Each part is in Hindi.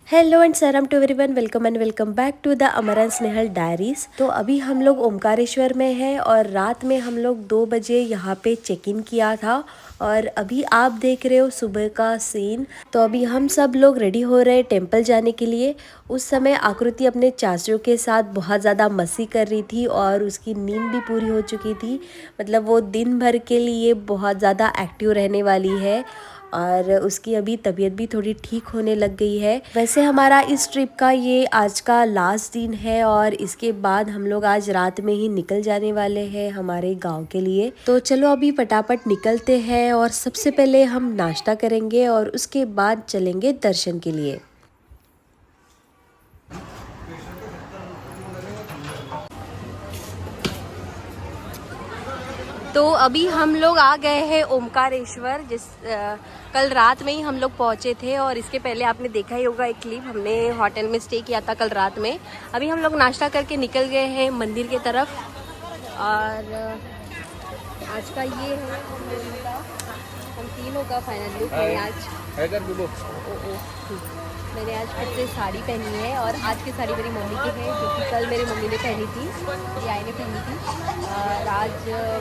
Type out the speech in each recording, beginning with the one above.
हेलो एंड सरम to everyone, welcome and welcome back to the Amran Snehal diaries. तो अभी हम लोग ओमकारेश्वर में हैं और रात में हम लोग 2 बजे यहाँ पे चेक इन किया था और अभी आप देख रहे हो सुबह का सीन। तो अभी हम सब लोग रेडी हो रहे हैं टेंपल जाने के लिए। उस समय आकृति अपने चाचू के साथ बहुत ज़्यादा मस्ती कर रही थी और उसकी नींद भी पूरी हो चुकी थी। मतलब वो दिन भर के लिए बहुत ज़्यादा एक्टिव रहने वाली है और उसकी अभी तबीयत भी थोड़ी ठीक होने लग गई है। वैसे हमारा इस ट्रिप का ये आज का लास्ट दिन है और इसके बाद हम लोग आज रात में ही निकल जाने वाले हैं हमारे गांव के लिए। तो चलो अभी फटाफट निकलते हैं और सबसे पहले हम नाश्ता करेंगे और उसके बाद चलेंगे दर्शन के लिए। तो अभी हम लोग आ गए हैं ओमकारेश्वर। कल रात में ही हम लोग पहुंचे थे और इसके पहले आपने देखा ही होगा एक क्लिप, हमने होटल में स्टे किया था कल रात में। अभी हम लोग नाश्ता करके निकल गए हैं मंदिर की तरफ और आज का ये है हम तीनों का फाइनल लुक है। मैंने आज खुद से साड़ी पहनी है और आज की साड़ी मेरी मम्मी की है जो कि कल मेरी मम्मी ने पहनी थी, मेरी आई ने पहनी थी। और आज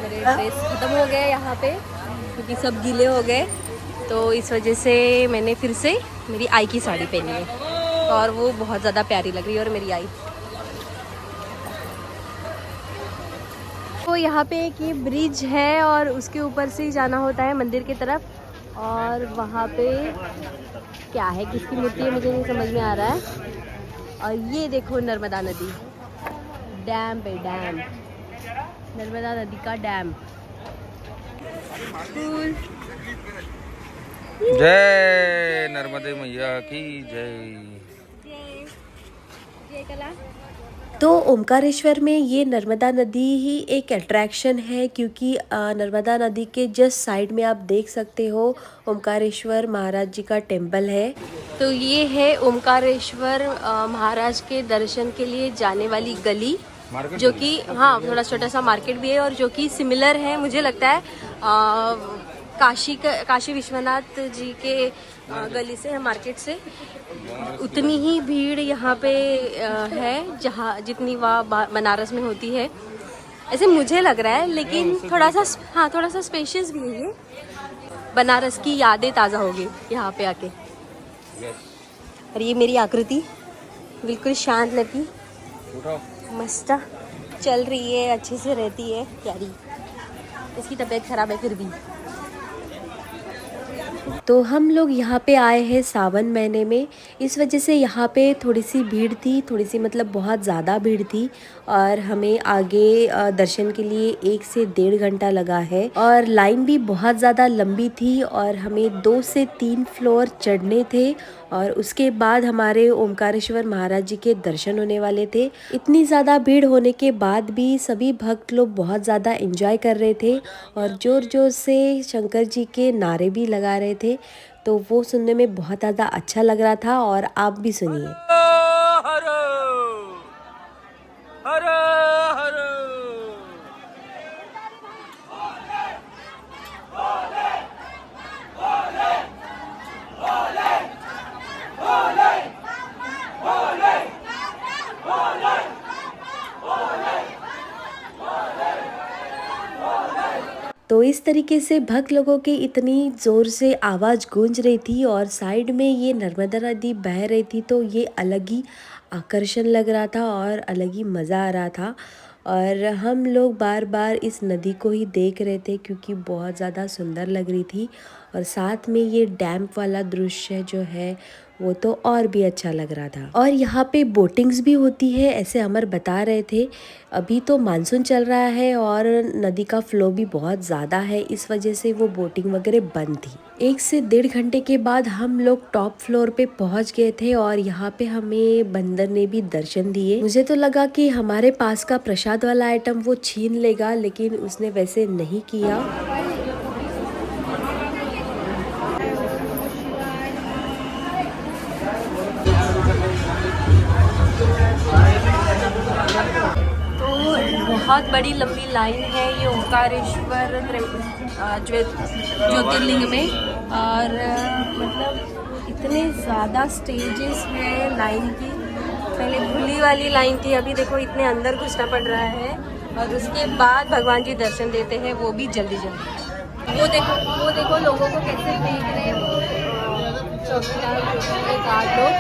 मेरे ड्रेस ख़त्म हो गए यहाँ पे क्योंकि सब गीले हो गए, तो इस वजह से मैंने फिर से मेरी आई की साड़ी पहनी है और वो बहुत ज़्यादा प्यारी लग रही है। और मेरी आई तो यहाँ पे एक ये ब्रिज है और उसके ऊपर से ही जाना होता है मंदिर की तरफ। और वहाँ पे क्या है, किसकी मूर्ति है मुझे नहीं समझ में आ रहा है। और ये देखो नर्मदा नदी, डैम पे डैम, नर्मदा नदी का डैम। जय नर्मदे मैया की जय। जय कला। तो ओमकारेश्वर में ये नर्मदा नदी ही एक अट्रैक्शन है क्योंकि नर्मदा नदी के जस्ट साइड में आप देख सकते हो ओमकारेश्वर महाराज जी का टेम्पल है। तो ये है ओमकारेश्वर महाराज के दर्शन के लिए जाने वाली गली, जो कि हाँ थोड़ा छोटा सा मार्केट भी है और जो कि सिमिलर है मुझे लगता है काशी विश्वनाथ जी के गली से, मार्केट से। उतनी ही भीड़ यहाँ पे है जहाँ जितनी वहाँ बनारस में होती है, ऐसे मुझे लग रहा है। लेकिन थोड़ा सा स्पेशियस भी है ये। बनारस की यादें ताज़ा होगी यहाँ पे आके। और ये मेरी आकृति बिल्कुल शांत लगी, मस्त चल रही है, अच्छे से रहती है, प्यारी। इसकी तबीयत खराब है फिर भी। तो हम लोग यहाँ पे आए हैं सावन महीने में, इस वजह से यहाँ पे थोड़ी सी भीड़ थी, थोड़ी सी मतलब बहुत ज़्यादा भीड़ थी। और हमें आगे दर्शन के लिए 1 से 1.5 घंटा लगा है और लाइन भी बहुत ज़्यादा लंबी थी और हमें 2 से 3 फ्लोर चढ़ने थे और उसके बाद हमारे ओमकारेश्वर महाराज जी के दर्शन होने वाले थे। इतनी ज़्यादा भीड़ होने के बाद भी सभी भक्त लोग बहुत ज़्यादा एंजॉय कर रहे थे और ज़ोर ज़ोर से शंकर जी के नारे भी लगा रहे थे। तो वो सुनने में बहुत ज़्यादा अच्छा लग रहा था और आप भी सुनिए। तो इस तरीके से भक्त लोगों की इतनी ज़ोर से आवाज़ गूंज रही थी और साइड में ये नर्मदा नदी बह रही थी, तो ये अलग ही आकर्षण लग रहा था और अलग ही मज़ा आ रहा था। और हम लोग बार बार इस नदी को ही देख रहे थे क्योंकि बहुत ज़्यादा सुंदर लग रही थी। और साथ में ये डैम वाला दृश्य जो है वो तो और भी अच्छा लग रहा था। और यहाँ पे बोटिंग्स भी होती है, ऐसे अमर बता रहे थे। अभी तो मानसून चल रहा है और नदी का फ्लो भी बहुत ज़्यादा है, इस वजह से वो बोटिंग वगैरह बंद थी। 1 से 1.5 घंटे के बाद हम लोग टॉप फ्लोर पे पहुँच गए थे और यहाँ पे हमें बंदर ने भी दर्शन दिए। मुझे तो लगा कि हमारे पास का प्रसाद वाला आइटम वो छीन लेगा, लेकिन उसने वैसे नहीं किया। बहुत बड़ी लंबी लाइन है ये ओमकारेश्वर ज्योतिर्लिंग में। और मतलब इतने ज़्यादा स्टेजेस हैं लाइन की। पहले खुली वाली लाइन थी, अभी देखो इतने अंदर घुसना पड़ रहा है और उसके बाद भगवान जी दर्शन देते हैं, वो भी जल्दी जल्दी। वो देखो लोगों को कैसे देख रहे हैं वो चौकीदार गार्ड लोग।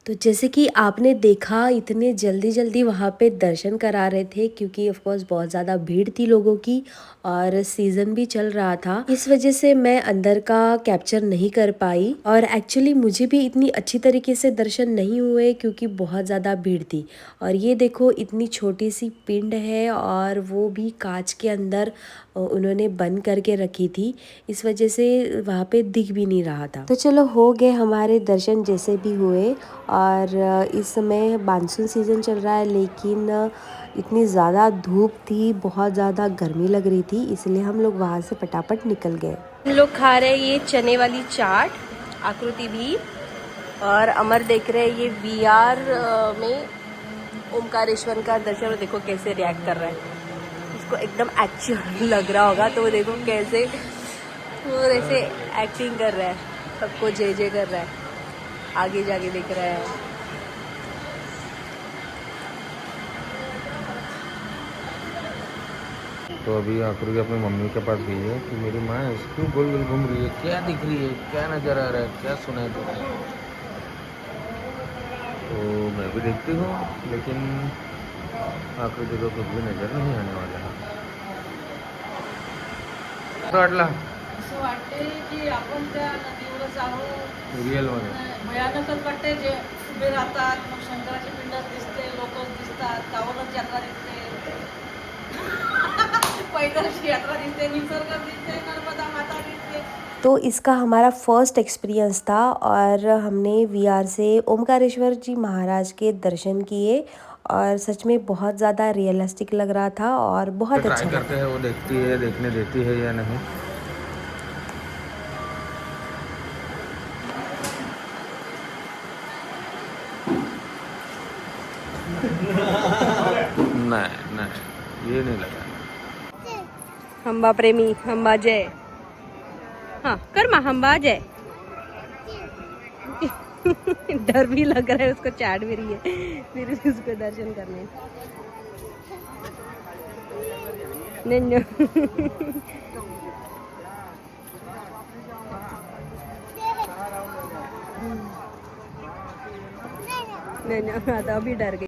तो जैसे कि आपने देखा इतने जल्दी जल्दी वहाँ पे दर्शन करा रहे थे, क्योंकि ऑफ कोर्स बहुत ज़्यादा भीड़ थी लोगों की और सीज़न भी चल रहा था। इस वजह से मैं अंदर का कैप्चर नहीं कर पाई और एक्चुअली मुझे भी इतनी अच्छी तरीके से दर्शन नहीं हुए क्योंकि बहुत ज़्यादा भीड़ थी। और ये देखो इतनी छोटी सी पिंड है और वो भी कांच के अंदर उन्होंने बंद करके रखी थी, इस वजह से वहाँ पे दिख भी नहीं रहा था। तो चलो हो गए हमारे दर्शन जैसे भी हुए। और इस समय मानसून सीज़न चल रहा है, लेकिन इतनी ज़्यादा धूप थी, बहुत ज़्यादा गर्मी लग रही थी, इसलिए हम लोग वहाँ से फटाफट निकल गए। हम लोग खा रहे हैं ये चने वाली चाट, आकृति भी और अमर देख रहे हैं ये VR में ओमकारेश्वर का दर्शन। देखो कैसे रिएक्ट कर रहा है, उसको एकदम एक्चुअल लग रहा होगा, तो वो देखो कैसे वो ऐसे एक्टिंग कर रहा है, सबको जय जय कर रहा है, आगे जाके देख रहा है। तो अभी आखिरी अपनी मम्मी के पास गई है कि मेरी माँ क्यों गोल गोल घूम रही है, क्या दिख रही है, क्या नज़र आ रहा है, क्या सुनाई दे रहा है। तो मैं भी देखती हूँ, लेकिन आखिरी तो कुछ भी नज़र नहीं आने वाला है। तो वाटला असं वाटते की आपण त्या नदीवर जाऊ, रिअलमध्ये भयानकच वाटते. जे उभे राहतात, मग शंकराची पिंड दिसते, लोक दिसतात, गावालाच यात्रा दिसते, पैदलची यात्रा दिसते, निसर्ग दिसते, नर्मदा माता दिसते. तो इसका हमारा फर्स्ट एक्सपीरियंस था और हमने VR से ओमकारेश्वर जी महाराज के दर्शन किए और सच में बहुत ज़्यादा रियलिस्टिक लग रहा था और बहुत अच्छा ट्राई करते हैं वो देखती है, देखने देती है या नहीं। नहीं ये नहीं लगा। हंबा प्रेमी, हंबा जय, हाँ कर माँ, हंबा जय। डर भी लग रहा है उसको, चाट भी रही है फिर उसको दर्शन करने। नहीं नहीं, तो अभी डर गई।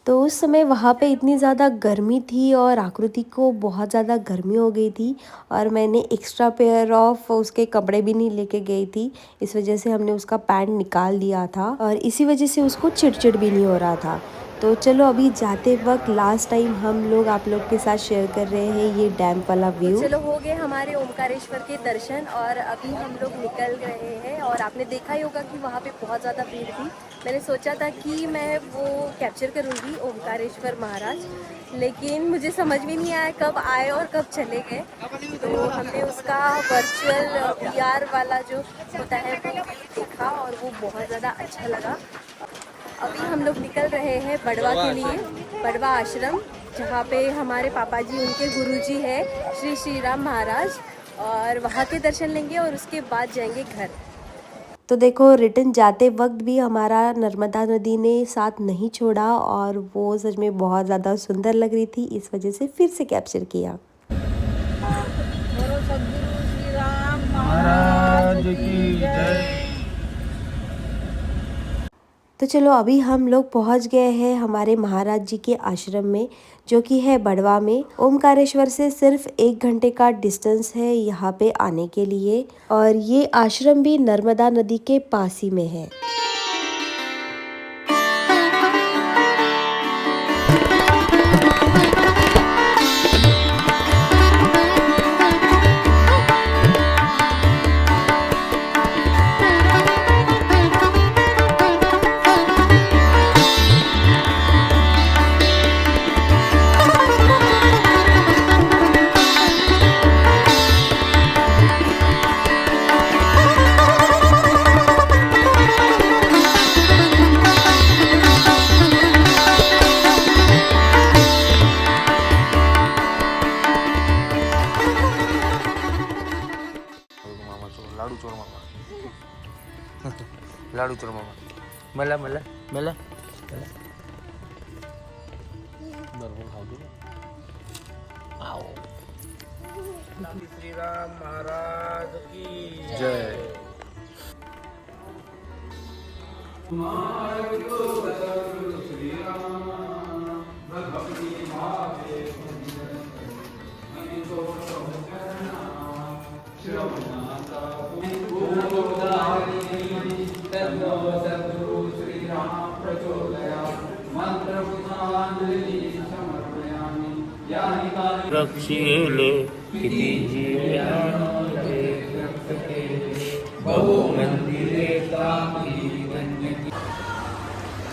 तो उस समय वहाँ पे इतनी ज़्यादा गर्मी थी और आकृति को बहुत ज़्यादा गर्मी हो गई थी और मैंने एक्स्ट्रा पेयर ऑफ उसके कपड़े भी नहीं लेके गई थी, इस वजह से हमने उसका पैंट निकाल दिया था और इसी वजह से उसको चिड़चिड़ भी नहीं हो रहा था। तो चलो अभी जाते वक्त लास्ट टाइम हम लोग आप लोग के साथ शेयर कर रहे हैं ये डैम वाला व्यू। चलो हो गए हमारे ओमकारेश्वर के दर्शन और अभी हम लोग निकल रहे हैं और आपने देखा ही होगा कि वहाँ पे बहुत ज़्यादा भीड़ थी। मैंने सोचा था कि मैं वो कैप्चर करूँगी ओमकारेश्वर महाराज, लेकिन मुझे समझ में नहीं आया कब आए और कब चले गए। तो हमने उसका वर्चुअल VR वाला जो होता है वो देखा और वो बहुत ज़्यादा अच्छा लगा। अभी हम लोग निकल रहे हैं बड़वा के लिए, बड़वा आश्रम, जहाँ पे हमारे पापा जी उनके गुरुजी है श्री श्री राम महाराज, और वहाँ के दर्शन लेंगे और उसके बाद जाएंगे घर। तो देखो रिटर्न जाते वक्त भी हमारा नर्मदा नदी ने साथ नहीं छोड़ा और वो सच में बहुत ज़्यादा सुंदर लग रही थी, इस वजह से फिर से कैप्चर किया। बोलो सद्गुरु श्री राम महाराज की जय। तो चलो अभी हम लोग पहुंच गए हैं हमारे महाराज जी के आश्रम में, जो कि है बड़वा में। ओमकारेश्वर से सिर्फ 1 घंटे का डिस्टेंस है यहाँ पे आने के लिए और ये आश्रम भी नर्मदा नदी के पास ही में है। लाडू चलो मामा मला मला मला बरोबर खाऊ दे आओ श्री राम महाराज की जय रक्षिले किती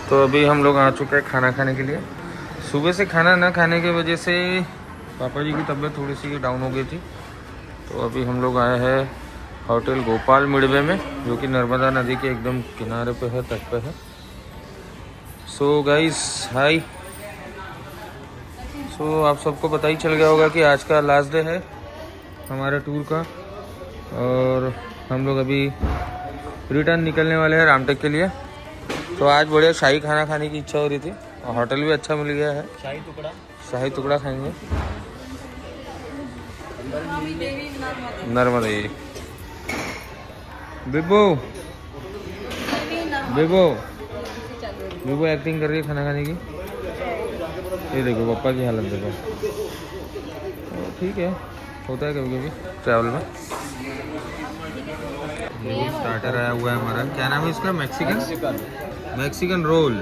तो अभी हम लोग आ चुके हैं खाना खाने के लिए। सुबह से खाना ना खाने की वजह से पापा जी की तबीयत थोड़ी सी डाउन हो गई थी, तो अभी हम लोग आए हैं होटल गोपाल मिडवे में, जो कि नर्मदा नदी के एकदम किनारे पे है, तट पे है। So guys hi. सो आप सबको पता ही चल गया होगा कि आज का लास्ट डे है हमारे टूर का, और हम लोग अभी रिटर्न निकलने वाले हैं रामटेक के लिए। तो आज बढ़िया शाही खाना खाने की इच्छा हो रही थी और होटल भी अच्छा मिल गया है। शाही टुकड़ा खाएंगे नर्मदा देवी। बिबो बिबो बिबो एक्टिंग कर रही है खाना खाने की। ये देखो पापा की हालत देखो। ठीक है, होता है कभी कभी ट्रैवल में। स्टार्टर आया हुआ है हमारा, क्या नाम है इसका? Mexican role.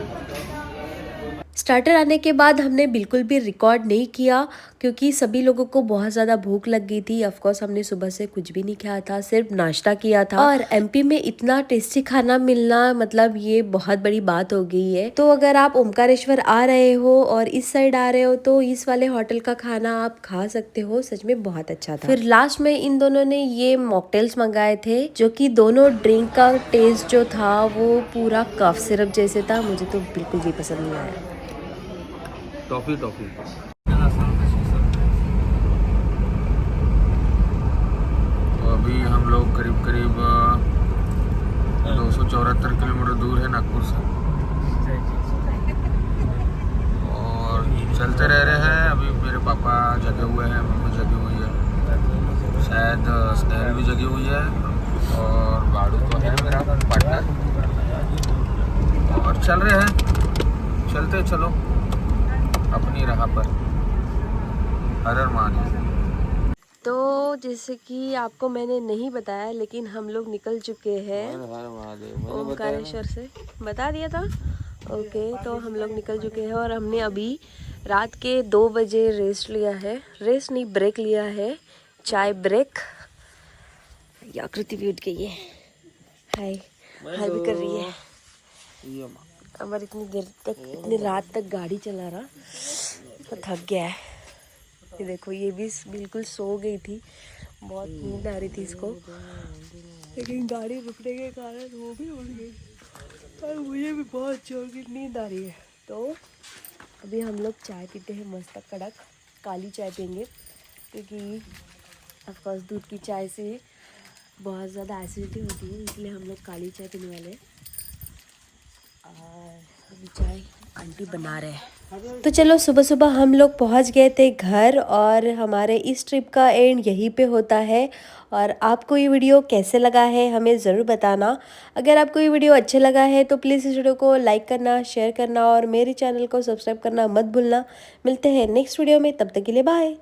स्टार्टर आने के बाद हमने बिल्कुल भी रिकॉर्ड नहीं किया, क्योंकि सभी लोगों को बहुत ज़्यादा भूख लग गई थी। ऑफ कोर्स हमने सुबह से कुछ भी नहीं खाया था, सिर्फ नाश्ता किया था। और एमपी में इतना टेस्टी खाना मिलना मतलब ये बहुत बड़ी बात हो गई है। तो अगर आप ओमकारेश्वर आ रहे हो और इस साइड आ रहे हो तो इस वाले होटल का खाना आप खा सकते हो, सच में बहुत अच्छा था। फिर लास्ट में इन दोनों ने ये मॉकटेल्स मंगाए थे, जो कि दोनों ड्रिंक का टेस्ट जो था वो पूरा कफ सिरप जैसे था। मुझे तो बिल्कुल भी पसंद नहीं आया। टॉफी तो अभी हम लोग करीब 274 किलोमीटर दूर है नागपुर से, और चलते रह रहे हैं। अभी मेरे पापा जगे हुए हैं, मम्मी जगी हुई है, शायद स्नेहल भी जगी हुई है, और बाड़ू तो है मेरा पार्टनर। और चल रहे हैं, चलते चलो अपनी राह पर। हर हर महादेव। तो जैसे कि आपको मैंने नहीं बताया, लेकिन हम लोग निकल चुके हैं ओमकारेश्वर से। बता दिया था? ओके, तो हम लोग निकल चुके हैं और हमने अभी रात के 2 बजे रेस्ट लिया है। रेस्ट नहीं, ब्रेक लिया है, चाय ब्रेक। ये आकृति भी उठ गई है, हाय हाय भी कर रही है। अमर इतनी देर तक, इतनी रात तक गाड़ी चला रहा तो थक गया है। ये देखो, ये भी बिल्कुल सो गई थी, बहुत नींद आ रही थी इसको, लेकिन गाड़ी रुकने के कारण वो भी उठ गई और मुझे भी बहुत जोर की नींद आ रही है। तो अभी हम लोग चाय पीते हैं, मस्त कड़क काली चाय पियेंगे, क्योंकि ऑफकोर्स दूध की चाय से बहुत ज़्यादा एसिडिटी होती है, इसलिए हम लोग काली चाय पीने वाले हैं। और अभी चाय आंटी बना रहे हैं। तो चलो, सुबह सुबह हम लोग पहुंच गए थे घर, और हमारे इस ट्रिप का एंड यहीं पे होता है। और आपको ये वीडियो कैसे लगा है हमें ज़रूर बताना। अगर आपको ये वीडियो अच्छा लगा है तो प्लीज़ इस वीडियो को लाइक करना, शेयर करना और मेरे चैनल को सब्सक्राइब करना मत भूलना। मिलते हैं नेक्स्ट वीडियो में, तब तक के लिए बाय।